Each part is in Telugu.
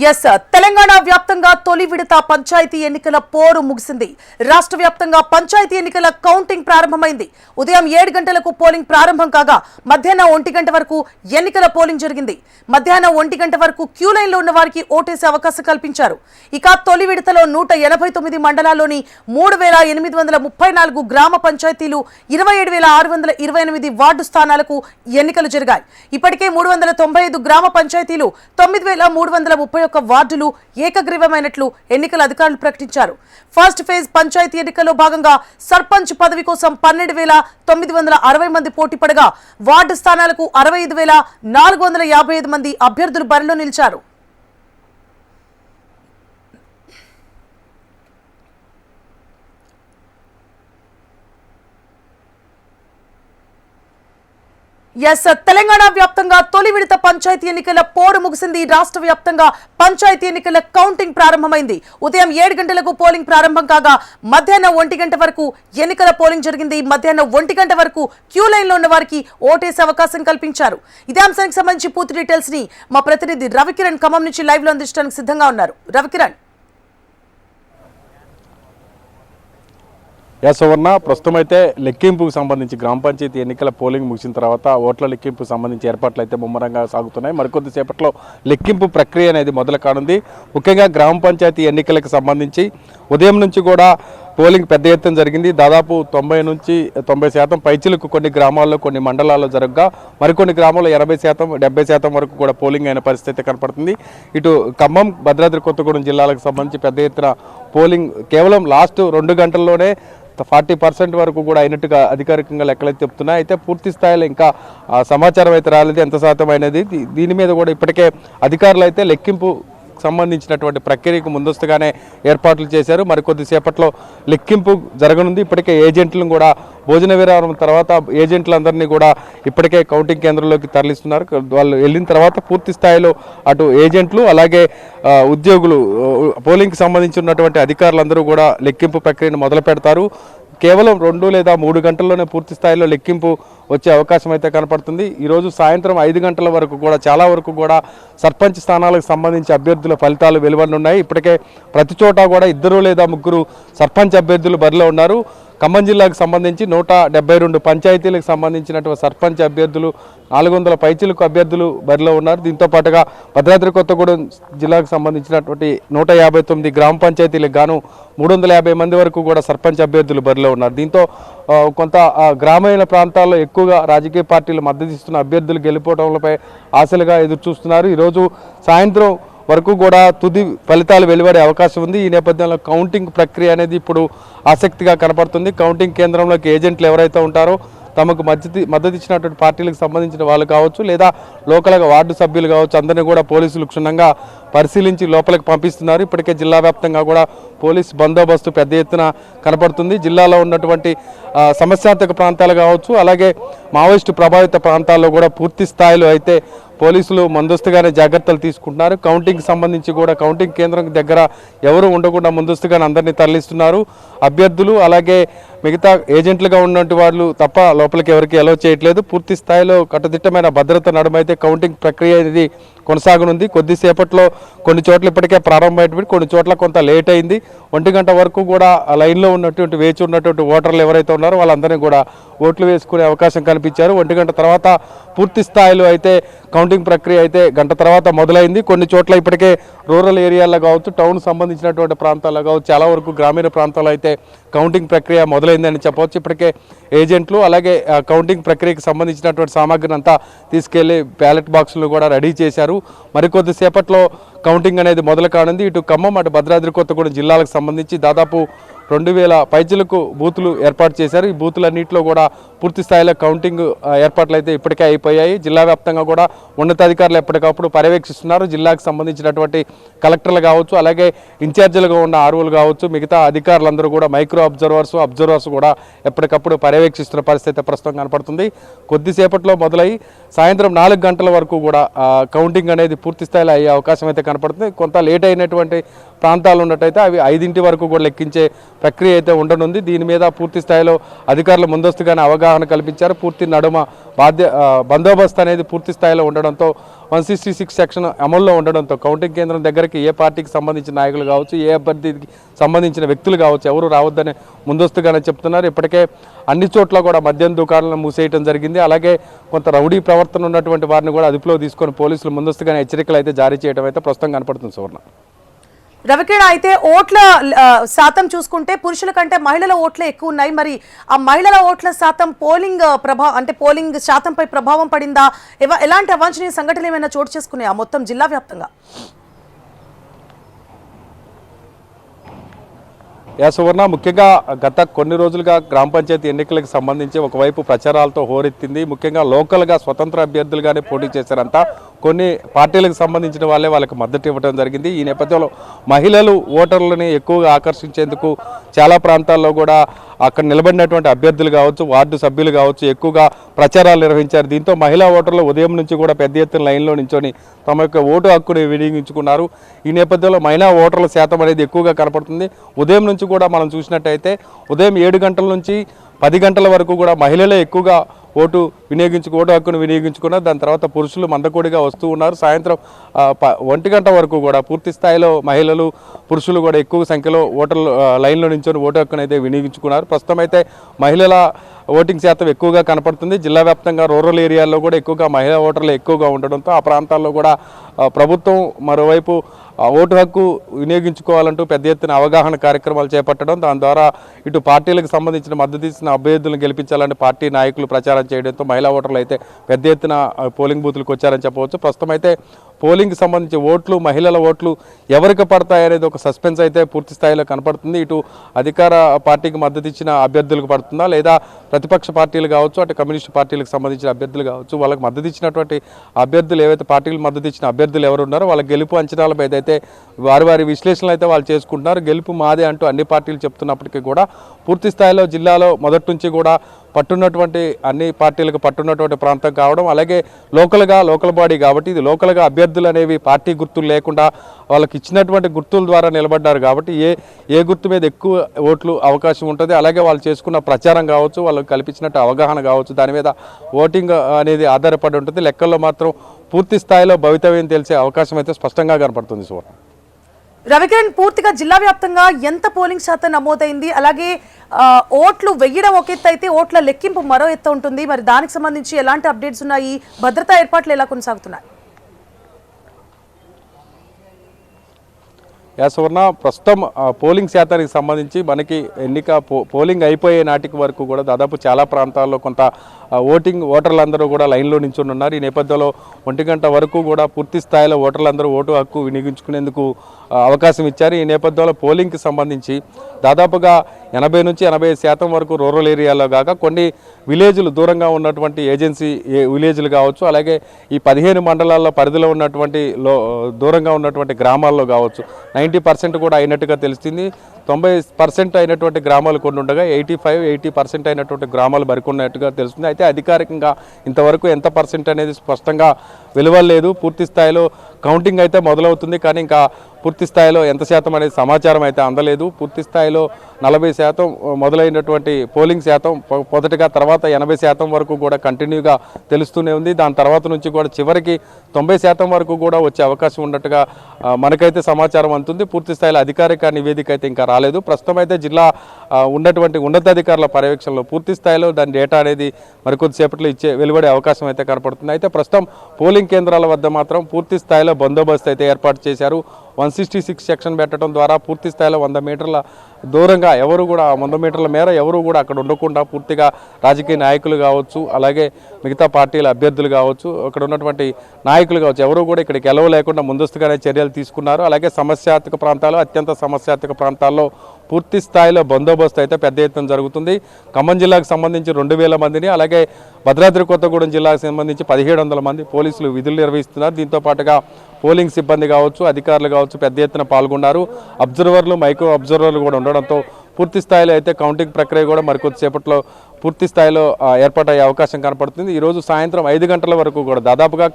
ఎస్ తెలంగాణ వ్యాప్తంగా తొలి విడత పంచాయతీ ఎన్నికల పోరు ముగిసింది. రాష్ట్ర వ్యాప్తంగా పంచాయతీ ఎన్నికల కౌంటింగ్ ప్రారంభమైంది. ఉదయం 7 గంటలకు పోలింగ్ ప్రారంభం కాగా మధ్యాహ్నం 1 గంట వరకు ఎన్నికల పోలింగ్ జరిగింది. మధ్యాహ్నం 1 గంట వరకు క్యూ లైన్ లో ఉన్న వారికి ఓటేసే అవకాశం కల్పించారు. ఇక తొలి విడతలో 189 మండలాల్లోని 3834 గ్రామ పంచాయతీలు 27628 వార్డు స్థానాలకు ఎన్నికలు జరిగాయి. ఇప్పటికే 395 గ్రామ పంచాయతీలు 9331 వార్డులు ఏకగ్రీవమైనట్లు ఎన్నికల అధికారులు ప్రకటించారు. ఫస్ట్ ఫేజ్ పంచాయతీ ఎన్నికల్లో భాగంగా సర్పంచ్ పదవి కోసం 12,960 మంది పోటీ పడగా వార్డు స్థానాలకు 65,455 మంది అభ్యర్థులు బరిలో నిలిచారు. తెలంగాణ వ్యాప్తంగా తొలి విడత పంచాయతీ ఎన్నికల పోరు ముగిసింది. రాష్ట్ర వ్యాప్తంగా పంచాయతీ ఎన్నికల కౌంటింగ్ ప్రారంభమైంది. ఉదయం 7 గంటలకు పోలింగ్ ప్రారంభం కాగా మధ్యాహ్నం 1 గంట వరకు ఎన్నికల పోలింగ్ జరిగింది. మధ్యాహ్నం 1 గంట వరకు క్యూ లైన్ లో ఉన్న వారికి ఓటేసే అవకాశం కల్పించారు. ఇదే అంశానికి సంబంధించి పూర్తి డీటెయిల్స్ ని మా ప్రతినిధి రవికిరణ్ ఖమ్మం నుంచి లైవ్ లో అందించడానికి సిద్ధంగా ఉన్నారు. రవికిరణ్. సువర్ణ, ప్రస్తుతం అయితే లెక్కింపుకు సంబంధించి గ్రామ పంచాయతీ ఎన్నికల పోలింగ్ ముగిసిన తర్వాత ఓట్ల లెక్కింపుకు సంబంధించి ఏర్పాట్లు అయితే ముమ్మరంగా సాగుతున్నాయి. మరికొద్దిసేపట్లో లెక్కింపు ప్రక్రియ అనేది మొదలు కానుంది. ముఖ్యంగా గ్రామ పంచాయతీ ఎన్నికలకు సంబంధించి ఉదయం నుంచి కూడా పోలింగ్ పెద్ద ఎత్తున జరిగింది. దాదాపు 90 నుంచి 90% పైచిలకు కొన్ని గ్రామాల్లో కొన్ని మండలాల్లో జరగగా మరికొన్ని గ్రామాల్లో 80% 70% వరకు కూడా పోలింగ్ అయిన పరిస్థితి కనపడుతుంది. ఇటు ఖమ్మం, భద్రాద్రి కొత్తగూడెం జిల్లాలకు సంబంధించి పెద్ద ఎత్తున పోలింగ్ కేవలం లాస్ట్ 2 గంటల్లోనే 40% వరకు కూడా అయినట్టుగా అధికారికంగా లెక్కలైతే చెప్తున్నాయి. అయితే పూర్తి స్థాయిలో ఇంకా సమాచారం అయితే రాలేదు ఎంత శాతం అనేది. దీని మీద కూడా ఇప్పటికే అధికారులు అయితే లెక్కింపు సంబంధించినటువంటి ప్రక్రియకు ముందస్తుగానే ఏర్పాట్లు చేశారు. మరికొద్దిసేపట్లో లెక్కింపు జరగనుంది. ఇప్పటికే ఏజెంట్లను కూడా భోజన విరామం తర్వాత ఏజెంట్లందరినీ కూడా ఇప్పటికే కౌంటింగ్ కేంద్రంలోకి తరలిస్తున్నారు. వాళ్ళు వెళ్ళిన తర్వాత పూర్తి స్థాయిలో అటు ఏజెంట్లు అలాగే ఉద్యోగులు పోలింగ్కి సంబంధించినటువంటి అధికారులందరూ కూడా లెక్కింపు ప్రక్రియను మొదలు పెడతారు. కేవలం 2 లేదా 3 గంటల్లోనే పూర్తి స్థాయిలో లెక్కింపు వచ్చే అవకాశం అయితే కనపడుతుంది. ఈరోజు సాయంత్రం 5 గంటల వరకు కూడా చాలా వరకు కూడా సర్పంచ్ స్థానాలకు సంబంధించి అభ్యర్థుల ఫలితాలు వెలువడనున్నాయి. ఇప్పటికే ప్రతి చోట కూడా 2 లేదా 3 సర్పంచ్ అభ్యర్థులు బరిలో ఉన్నారు. ఖమ్మం జిల్లాకు సంబంధించి 172 పంచాయతీలకు సంబంధించినటువంటి సర్పంచ్ అభ్యర్థులు 400 పైచిలకు అభ్యర్థులు బరిలో ఉన్నారు. దీంతో పాటుగా భద్రాద్రి కొత్తగూడెం జిల్లాకు సంబంధించినటువంటి 159 గ్రామ పంచాయతీలకు గాను 350 మంది వరకు కూడా సర్పంచ్ అభ్యర్థులు బరిలో ఉన్నారు. దీంతో కొంత గ్రామీణ ప్రాంతాల్లో ఎక్కువగా రాజకీయ పార్టీలు మద్దతు ఇస్తున్న అభ్యర్థులు గెలుపోవడంపై ఆశలుగా ఎదురు చూస్తున్నారు. ఈరోజు సాయంత్రం వరకు కూడా తుది ఫలితాలు వెలువడే అవకాశం ఉంది. ఈ నేపథ్యంలో కౌంటింగ్ ప్రక్రియ అనేది ఇప్పుడు ఆసక్తిగా కనపడుతుంది. కౌంటింగ్ కేంద్రంలోకి ఏజెంట్లు ఎవరైతే ఉంటారో తమకు మద్దతు ఇచ్చినటువంటి పార్టీలకు సంబంధించిన వాళ్ళు కావచ్చు లేదా లోకల్గా వార్డు సభ్యులు కావచ్చు అందరినీ కూడా పోలీసులు క్షుణ్ణంగా పరిశీలించి లోపలికి పంపిస్తున్నారు. ఇప్పటికే జిల్లా వ్యాప్తంగా కూడా పోలీస్ బందోబస్తు పెద్ద ఎత్తున కనపడుతుంది. జిల్లాలో ఉన్నటువంటి సమస్యాత్మక ప్రాంతాలు కావచ్చు అలాగే మావోయిస్టు ప్రభావిత ప్రాంతాల్లో కూడా పూర్తి స్థాయిలో అయితే పోలీసులు ముందస్తుగానే జాగ్రత్తలు తీసుకుంటున్నారు. కౌంటింగ్కి సంబంధించి కూడా కౌంటింగ్ కేంద్రం దగ్గర ఎవరు ఉండకుండా ముందస్తుగానే అందరినీ తరలిస్తున్నారు. అభ్యర్థులు అలాగే మిగతా ఏజెంట్లుగా ఉన్నటువంటి వాళ్ళు తప్ప లోపలికి ఎవరికి అలౌ చేయట్లేదు. పూర్తి స్థాయిలో కట్టుదిట్టమైన భద్రత నడుమైతే కౌంటింగ్ ప్రక్రియ అనేది కొనసాగనుంది. కొద్దిసేపట్లో కొన్ని చోట్ల ఇప్పటికే ప్రారంభమైనటువంటి కొన్ని చోట్ల కొంత లేట్ అయింది. 1 గంట వరకు కూడా లైన్లో ఉన్నటువంటి వేచి ఉన్నటువంటి ఓటర్లు ఎవరైతే ఉన్నారో వాళ్ళందరినీ కూడా ఓట్లు వేసుకునే అవకాశం కల్పించారు. 1 గంట తర్వాత పూర్తి స్థాయిలో అయితే కౌంటింగ్ ప్రక్రియ అయితే గంట తర్వాత మొదలైంది. కొన్ని చోట్ల ఇప్పటికే రూరల్ ఏరియాల్లో కావచ్చు టౌన్ సంబంధించినటువంటి ప్రాంతాల్లో కావచ్చు చాలా వరకు గ్రామీణ ప్రాంతాల్లో అయితే కౌంటింగ్ ప్రక్రియ మొదలైందని చెప్పవచ్చు. ఇప్పటికే ఏజెంట్లు అలాగే కౌంటింగ్ ప్రక్రియకు సంబంధించినటువంటి సామాగ్రిని అంతా తీసుకెళ్లి బ్యాలెట్ బాక్సులు కూడా రెడీ చేశారు. మరికొద్దిసేపట్లో కౌంటింగ్ అనేది మొదలు కానుంది. ఇటు ఖమ్మం అటు భద్రాద్రి కొత్తగూడెం జిల్లాలకు సంబంధించి దాదాపు 2000 పైచిలకు బూతులు ఏర్పాటు చేశారు. ఈ బూతులన్నింటిలో కూడా పూర్తి స్థాయిలో కౌంటింగ్ ఏర్పాట్లు అయితే ఇప్పటికే అయిపోయాయి. జిల్లా వ్యాప్తంగా కూడా ఉన్నతాధికారులు ఎప్పటికప్పుడు పర్యవేక్షిస్తున్నారు. జిల్లాకు సంబంధించినటువంటి కలెక్టర్లు కావచ్చు అలాగే ఇన్ఛార్జీలుగా ఉన్న ఆర్ఓలు కావచ్చు మిగతా అధికారులందరూ కూడా మైక్రో అబ్జర్వర్స్ కూడా ఎప్పటికప్పుడు పర్యవేక్షిస్తున్న పరిస్థితి ప్రస్తుతం కనపడుతుంది. కొద్దిసేపట్లో మొదలై సాయంత్రం 4 గంటల వరకు కూడా కౌంటింగ్ అనేది పూర్తి స్థాయిలో అయ్యే అవకాశం అయితే కనపడుతుంది. కొంత లేట్ అయినటువంటి ప్రాంతాలు ఉన్నట్టయితే అవి 5 వరకు కూడా లెక్కించే ప్రక్రియ అయితే ఉండనుంది. దీని మీద పూర్తి స్థాయిలో అధికారులు ముందస్తుగానే అవగాహన అవగాహన కల్పించారు. పూర్తి నడుమ బందోబస్తు అనేది పూర్తి స్థాయిలో ఉండడంతో 166 సెక్షన్ అమల్లో ఉండడంతో కౌంటింగ్ కేంద్రం దగ్గరికి ఏ పార్టీకి సంబంధించిన నాయకులు కావచ్చు, ఏ అభ్యర్థికి సంబంధించిన వ్యక్తులు కావచ్చు ఎవరు రావద్దని ముందస్తుగానే చెప్తున్నారు. ఇప్పటికే అన్ని చోట్ల కూడా మద్యం దుకాణాలను మూసేయడం జరిగింది. అలాగే కొంత రౌడీ ప్రవర్తన ఉన్నటువంటి వారిని కూడా అదుపులో తీసుకొని పోలీసులు ముందస్తుగానే హెచ్చరికలు అయితే జారీ చేయడం అయితే ప్రస్తుతం కనపడుతుంది. సువర్ణ, రవికిరణ్, అయితే ఓట్ల శాతం చూసుకుంటే పురుషుల కంటే మహిళల ఓట్లే ఎక్కువ ఉన్నాయి. మరి ఆ మహిళల ఓట్ల శాతం పోలింగ్ శాతంపై ప్రభావం పడిందా? ఎలాంటి అవాంఛనీయ సంఘటనలు ఏమైనా చోటు చేసుకున్నాయా మొత్తం జిల్లా వ్యాప్తంగా? సువర్ణ, ముఖ్యంగా గత కొన్ని రోజులుగా గ్రామ పంచాయతీ ఎన్నికలకు సంబంధించి ఒకవైపు ప్రచారాలతో హోరెత్తింది. ముఖ్యంగా లోకల్గా స్వతంత్ర అభ్యర్థులుగానే పోటీ చేశారంతా. కొన్ని పార్టీలకు సంబంధించిన వాళ్ళే వాళ్ళకి మద్దతు ఇవ్వడం జరిగింది. ఈ నేపథ్యంలో మహిళలు ఓటర్లని ఎక్కువగా ఆకర్షించేందుకు చాలా ప్రాంతాల్లో కూడా అక్కడ నిలబడినటువంటి అభ్యర్థులు కావచ్చు, వార్డు సభ్యులు కావచ్చు ఎక్కువగా ప్రచారాలు నిర్వహించారు. దీంతో మహిళా ఓటర్లు ఉదయం నుంచి కూడా పెద్ద ఎత్తున లైన్లో నించొని తమ యొక్క ఓటు హక్కుని వినియోగించుకున్నారు. ఈ నేపథ్యంలో మహిళా ఓటర్ల శాతం అనేది ఎక్కువగా కనపడుతుంది. ఉదయం నుంచి కూడా మనం చూసినట్టయితే ఉదయం 7 గంటల నుంచి 10 గంటల వరకు కూడా మహిళలే ఎక్కువగా ఓటు హక్కును వినియోగించుకున్నారు. దాని తర్వాత పురుషులు మందకోడిగా వస్తూ ఉన్నారు. సాయంత్రం 1 గంట వరకు కూడా పూర్తి స్థాయిలో మహిళలు, పురుషులు కూడా ఎక్కువ సంఖ్యలో ఓటర్లు లైన్లో నించొని ఓటు హక్కును అయితే వినియోగించుకున్నారు. ప్రస్తుతం అయితే మహిళల ఓటింగ్ శాతం ఎక్కువగా కనపడుతుంది. జిల్లా వ్యాప్తంగా రూరల్ ఏరియాల్లో కూడా ఎక్కువగా మహిళా ఓటర్లు ఎక్కువగా ఉండడంతో ఆ ప్రాంతాల్లో కూడా ప్రభుత్వం మరోవైపు ఓటు హక్కు వినియోగించుకోవాలంటూ పెద్ద ఎత్తున అవగాహన కార్యక్రమాలు చేపట్టడం, దాని ద్వారా ఇటు పార్టీలకు సంబంధించిన మద్దతు ఇచ్చిన అభ్యర్థులను గెలిపించాలని పార్టీ నాయకులు ప్రచారం చేయడంతో మహిళా ఓటర్లు అయితే పెద్ద ఎత్తున పోలింగ్ బూత్లకు వచ్చారని చెప్పవచ్చు. ప్రస్తుతం అయితే పోలింగ్కి సంబంధించి ఓట్లు, మహిళల ఓట్లు ఎవరికి పడతాయనేది ఒక సస్పెన్స్ అయితే పూర్తి స్థాయిలో కనపడుతుంది. ఇటు అధికార పార్టీకి మద్దతు ఇచ్చిన అభ్యర్థులకు పడుతుందా, లేదా ప్రతిపక్ష పార్టీలు కావచ్చు, అటు కమ్యూనిస్టు పార్టీలకు సంబంధించిన అభ్యర్థులు కావచ్చు, వాళ్ళకి మద్దతు ఇచ్చినటువంటి అభ్యర్థులు ఏవైతే పార్టీలకు మద్దతు ఇచ్చిన అభ్యర్థులు ఎవరు ఉన్నారో వాళ్ళ గెలుపు అంచనాల మీద అయితే వారి విశ్లేషణలు అయితే వాళ్ళు చేసుకుంటున్నారు. గెలుపు మాదే అంటూ అన్ని పార్టీలు చెప్తున్నప్పటికీ కూడా పూర్తి స్థాయిలో జిల్లాలో మొదటి నుంచి కూడా అన్ని పార్టీలకు పట్టున్నటువంటి ప్రాంతం కావడం, అలాగే లోకల్ బాడీ కాబట్టి ఇది లోకల్గా అభ్యర్థులు అనేవి పార్టీ గుర్తులు లేకుండా వాళ్ళకి ఇచ్చినటువంటి గుర్తుల ద్వారా నిలబడ్డారు కాబట్టి ఏ గుర్తు మీద ఎక్కువ ఓట్లు అవకాశం ఉంటుంది, అలాగే వాళ్ళు చేసుకున్న ప్రచారం కావచ్చు, వాళ్ళకి కల్పించినట్టు అవగాహన కావచ్చు, దాని మీద ఓటింగ్ అనేది ఆధారపడి ఉంటుంది. లెక్కల్లో మాత్రం పూర్తి స్థాయిలో భవితవ్యం తెలిసే అవకాశం అయితే స్పష్టంగా కనపడుతుంది. సువర్ణ, రవికిరణ్, పూర్తిగా జిల్లా వ్యాప్తంగా ఎంత పోలింగ్ శాతం నమోదైంది? అలాగే ఓట్లు వెయ్యడం ఒక ఎత్తు అయితే ఓట్ల లెక్కింపు మరో ఎత్తు ఉంటుంది. మరి దానికి సంబంధించి ఎలాంటి అప్డేట్స్ ఉన్నాయి? భద్రతా ఏర్పాట్లు ఎలా కొనసాగుతున్నాయి? సువర్ణ, ప్రస్తుతం పోలింగ్ శాతానికి సంబంధించి మనకి పోలింగ్ అయిపోయే నాటికి వరకు కూడా దాదాపు చాలా ప్రాంతాల్లో కొంత ఓటర్లందరూ కూడా లైన్లో నించుని ఉన్నారు. ఈ నేపథ్యంలో 1 గంట వరకు కూడా పూర్తి స్థాయిలో ఓటర్లందరూ ఓటు హక్కు వినియోగించుకునేందుకు అవకాశం ఇచ్చారు. ఈ నేపథ్యంలో పోలింగ్కి సంబంధించి దాదాపుగా 80 నుంచి 85% వరకు రూరల్ ఏరియాలో కాక కొన్ని విలేజ్లు దూరంగా ఉన్నటువంటి ఏజెన్సీ విలేజ్లు కావచ్చు, అలాగే ఈ 15 మండలాల్లో పరిధిలో ఉన్నటువంటి దూరంగా ఉన్నటువంటి గ్రామాల్లో కావచ్చు 90% కూడా అయినట్టుగా తెలుస్తుంది. 90% అయినటువంటి గ్రామాలు కొన్ని ఉండగా 80% అయినటువంటి గ్రామాలు మరికొన్నట్టుగా తెలుస్తుంది. అయితే అధికారికంగా ఇంతవరకు ఎంత పర్సెంట్ అనేది స్పష్టంగా వెలువడలేదు. పూర్తి స్థాయిలో కౌంటింగ్ అయితే మొదలవుతుంది, కానీ ఇంకా పూర్తి స్థాయిలో ఎంత శాతం అనేది సమాచారం అయితే అందలేదు. పూర్తి స్థాయిలో 40% మొదలైనటువంటి పోలింగ్ శాతం మొదటిగా, తర్వాత 80% వరకు కూడా కంటిన్యూగా తెలుస్తూనే ఉంది. దాని తర్వాత నుంచి కూడా చివరికి 90% వరకు కూడా వచ్చే అవకాశం ఉన్నట్టుగా మనకైతే సమాచారం అందుతుంది. పూర్తి స్థాయిలో అధికారిక నివేదిక అయితే ఇంకా రాలేదు. ప్రస్తుతం అయితే జిల్లా ఉన్నటువంటి ఉన్నతాధికారుల పర్యవేక్షణలో పూర్తి స్థాయిలో దాని డేటా అనేది మరికొద్దిసేపట్లో వెలువడే అవకాశం అయితే కనపడుతుంది. అయితే ప్రస్తుతం పోలింగ్ కేంద్రాల వద్ద మాత్రం పూర్తి స్థాయిలో బందోబస్తు అయితే ఏర్పాటు చేశారు. 166 సెక్షన్ పెట్టడం ద్వారా పూర్తి స్థాయిలో 100 మీటర్ల దూరంగా 100 మీటర్ల మేర ఎవరు కూడా అక్కడ ఉండకుండా పూర్తిగా రాజకీయ నాయకులు కావచ్చు, అలాగే మిగతా పార్టీల అభ్యర్థులు కావచ్చు, అక్కడ ఉన్నటువంటి నాయకులు కావచ్చు, ఎవరు కూడా ఇక్కడికి లేకుండా ముందస్తుగానే చర్యలు తీసుకున్నారు. అలాగే అత్యంత సమస్యాత్మక ప్రాంతాల్లో పూర్తి స్థాయిలో బందోబస్తు అయితే పెద్ద ఎత్తున జరుగుతుంది. ఖమ్మం జిల్లాకు సంబంధించి 2000 మందిని, అలాగే భద్రాద్రి కొత్తగూడెం జిల్లాకు సంబంధించి 1700 మంది పోలీసులు విధులు నిర్వహిస్తున్నారు. దీంతో పాటుగా పోలింగ్ సిబ్బంది కావచ్చు, అధికారులు కావచ్చు పెద్ద ఎత్తున పాల్గొన్నారు. మైక్రో అబ్జర్వర్లు కూడా ఉండడంతో పూర్తి స్థాయిలో అయితే కౌంటింగ్ ప్రక్రియ కూడా మరికొద్దిసేపట్లో పూర్తి స్థాయిలో ఏర్పాటయ్యే అవకాశం కనపడుతుంది. ఈరోజు సాయంత్రం 5 గంటల వరకు కూడా దాదాపుగా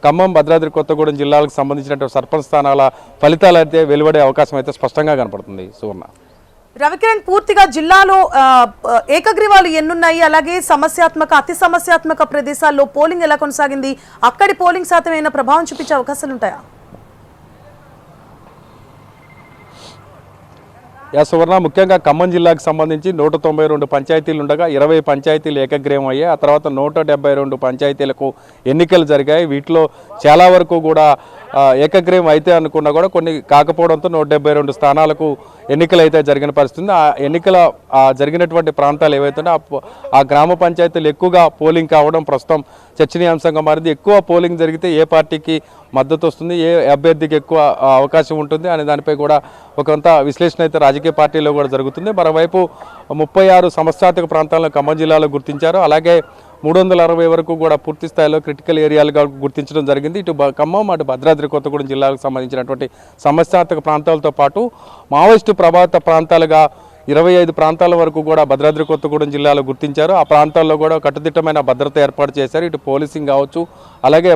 ఖమ్మం, భద్రాద్రి కొత్తగూడెం జిల్లాలకు సంబంధించినటువంటి సర్పంచ్ స్థానాల ఫలితాలు అయితే వెలువడే అవకాశం అయితే స్పష్టంగా కనపడుతుంది. సువర్ణ. రవికిరణ్, పూర్తిగా జిల్లాలో ఏకగ్రీవాలు ఎన్నున్నాయి, అలాగే సమస్యాత్మక అతి సమస్యాత్మక ప్రదేశాల్లో పోలింగ్ ఎలా కొనసాగింది, అక్కడి పోలింగ్ శాతం ఏమైనా ప్రభావం చూపించే అవకాశాలు ఉంటాయా? సువర్ణ, ముఖ్యంగా ఖమ్మం జిల్లాకు సంబంధించి 192 పంచాయతీలు ఉండగా 20 పంచాయతీలు ఏకగ్రీవం అయ్యాయి. ఆ తర్వాత 172 పంచాయతీలకు ఎన్నికలు జరిగాయి. వీటిలో చాలా వరకు కూడా ఏకగ్రీవం అయితే అనుకున్నా కూడా కొన్ని కాకపోవడంతో 172 స్థానాలకు ఎన్నికలు అయితే జరిగిన పరిస్థితి. ఆ ఎన్నికల జరిగినటువంటి ప్రాంతాలు ఏవైతే ఆ గ్రామ పంచాయతీలు ఎక్కువగా పోలింగ్ కావడం ప్రస్తుతం చర్చనీయాంశంగా మారింది. ఎక్కువ పోలింగ్ జరిగితే ఏ పార్టీకి మద్దతు వస్తుంది, ఏ అభ్యర్థికి ఎక్కువ అవకాశం ఉంటుంది అనే దానిపై కూడా కొంత విశ్లేషణ అయితే రాజకీయ పార్టీలో కూడా జరుగుతుంది. మరోవైపు 36 సమస్యాత్మక ప్రాంతాలను ఖమ్మం జిల్లాలో గుర్తించారు. అలాగే 360 వరకు కూడా పూర్తి స్థాయిలో క్రిటికల్ ఏరియాలుగా గుర్తించడం జరిగింది. ఇటు ఖమ్మం, అటు భద్రాద్రి కొత్తగూడెం జిల్లాలకు సంబంధించినటువంటి సమస్యాత్మక ప్రాంతాలతో పాటు మావోయిస్టు ప్రభావిత ప్రాంతాలుగా 25 ప్రాంతాల వరకు కూడా భద్రాద్రి కొత్తగూడెం జిల్లాలో గుర్తించారు. ఆ ప్రాంతాల్లో కూడా కట్టుదిట్టమైన భద్రత ఏర్పాటు చేశారు. ఇటు పోలీసింగ్ కావచ్చు, అలాగే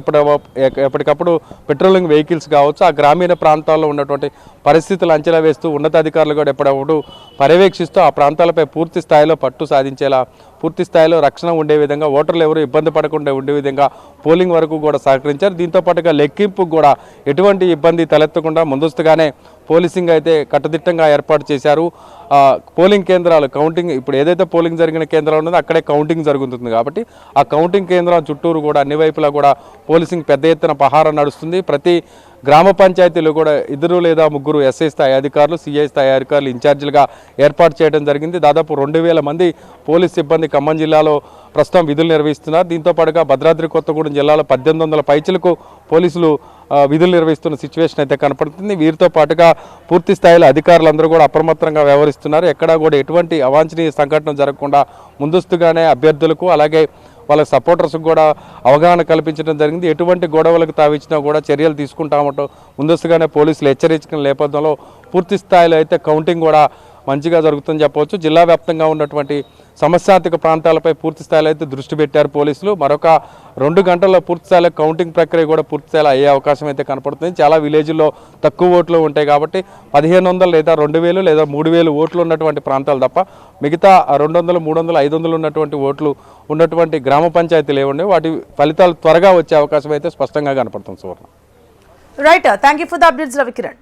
ఎప్పటికప్పుడు పెట్రోలింగ్ వెహికల్స్ కావచ్చు, ఆ గ్రామీణ ప్రాంతాల్లో ఉన్నటువంటి పరిస్థితులు అంచనా వేస్తూ ఉన్నతాధికారులు కూడా ఎప్పటికప్పుడు పర్యవేక్షిస్తూ ఆ ప్రాంతాలపై పూర్తి స్థాయిలో పట్టు సాధించేలా, పూర్తి స్థాయిలో రక్షణ ఉండే విధంగా, ఓటర్లు ఎవరు ఇబ్బంది పడకుండా ఉండే విధంగా పోలింగ్ వరకు కూడా సహకరించారు. దీంతో పాటుగా లెక్కింపుకు కూడా ఎటువంటి ఇబ్బంది తలెత్తకుండా ముందస్తుగానే పోలీసింగ్ అయితే కట్టుదిట్టంగా ఏర్పాటు చేశారు. పోలింగ్ కేంద్రాలు కౌంటింగ్, ఇప్పుడు ఏదైతే పోలింగ్ జరిగిన కేంద్రం ఉన్నదో అక్కడే కౌంటింగ్ జరుగుతుంది కాబట్టి ఆ కౌంటింగ్ కేంద్రాల చుట్టూరు కూడా అన్ని వైపులా కూడా పోలీసింగ్ పెద్ద ఎత్తున పహారా నడుస్తుంది. ప్రతి గ్రామ పంచాయతీలో కూడా 2 లేదా 3 ఎస్ఐ స్థాయి అధికారులు, సిఐ స్థాయి అధికారులు ఇన్ఛార్జీలుగా ఏర్పాటు చేయడం జరిగింది. దాదాపు 2000 మంది పోలీస్ సిబ్బంది ఖమ్మం జిల్లాలో ప్రస్తుతం విధులు నిర్వహిస్తున్నారు. దీంతో పాటుగా భద్రాద్రి కొత్తగూడెం జిల్లాలో 1800 పైచిలకు పోలీసులు విధులు నిర్వహిస్తున్న సిచ్యువేషన్ అయితే కనపడుతుంది. వీరితో పాటుగా పూర్తి స్థాయిలో అధికారులందరూ కూడా అప్రమత్తంగా వ్యవహరిస్తున్నారు. ఎక్కడా కూడా ఎటువంటి అవాంఛనీయ సంఘటన జరగకుండా ముందస్తుగానే అభ్యర్థులకు, అలాగే వాళ్ళ సపోర్టర్స్కి కూడా అవగాహన కల్పించడం జరిగింది. ఎటువంటి గొడవలకు తావిచ్చినా కూడా చర్యలు తీసుకుంటామటో ముందస్తుగానే పోలీసులు హెచ్చరించిన నేపథ్యంలో పూర్తి స్థాయిలో అయితే కౌంటింగ్ కూడా మంచిగా జరుగుతుందని చెప్పవచ్చు. జిల్లా వ్యాప్తంగా ఉన్నటువంటి సమస్యాత్మక ప్రాంతాలపై పూర్తి స్థాయిలో అయితే దృష్టి పెట్టారు పోలీసులు. మరొక 2 గంటల్లో పూర్తి స్థాయిలో కౌంటింగ్ ప్రక్రియ కూడా పూర్తి స్థాయిలో అయ్యే అవకాశం అయితే కనపడుతుంది. చాలా విలేజ్ల్లో తక్కువ ఓట్లు ఉంటాయి కాబట్టి 1500 లేదా 2000 లేదా 3000 ఓట్లు ఉన్నటువంటి ప్రాంతాలు తప్ప మిగతా 200, 300, 500 ఉన్నటువంటి ఓట్లు ఉన్నటువంటి గ్రామ పంచాయతీలు ఏమున్నాయి వాటి ఫలితాలు త్వరగా వచ్చే అవకాశం అయితే స్పష్టంగా కనపడుతుంది. Suvarna. Right, thank you for the updates Ravikiran.